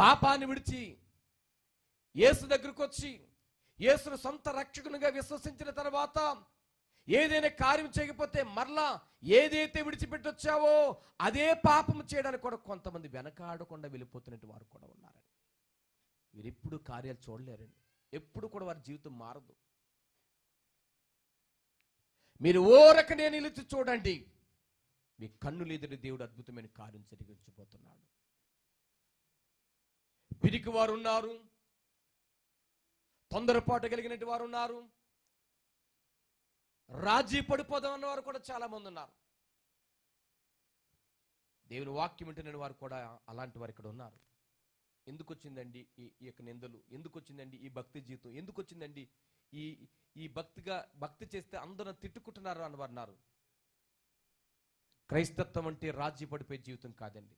పాపాన్ని విడిచి యేసు దగ్గరకు వచ్చి యేసును సొంత రక్షకునిగా విశ్వసించిన తర్వాత ఏదైనా కార్యం చేయకపోతే మరలా ఏదైతే విడిచిపెట్టొచ్చావో అదే పాపం చేయడానికి కూడా కొంతమంది వెనకాడకుండా వెళ్ళిపోతున్నట్టు వారు కూడా ఉన్నారండి. వీరు ఎప్పుడు కార్యాలు చూడలేరండి. ఎప్పుడు కూడా వారి జీవితం మారదు. మీరు ఓరకనే నిలిచి చూడండి, మీ కన్నులు ఎదురు దేవుడు అద్భుతమైన కార్యం జరిగించబోతున్నాడు. పిరికి వారు ఉన్నారు, తొందరపాటు కలిగినట్టు వారు ఉన్నారు, రాజీ పడిపోదాం అన్నవారు కూడా చాలా మంది ఉన్నారు. దేవుని వాక్యం వింటున్న వారు కూడా అలాంటి వారు ఇక్కడ ఉన్నారు. ఎందుకు వచ్చిందండి ఈ యొక్క నిందలు? ఎందుకు వచ్చిందండి ఈ భక్తి జీవితం? ఎందుకు వచ్చిందండి ఈ భక్తి చేస్తే అందరూ తిట్టుకుంటున్నారు అని అన్నారు. క్రైస్తత్వం అంటే రాజీ పడిపోయే జీవితం కాదండి.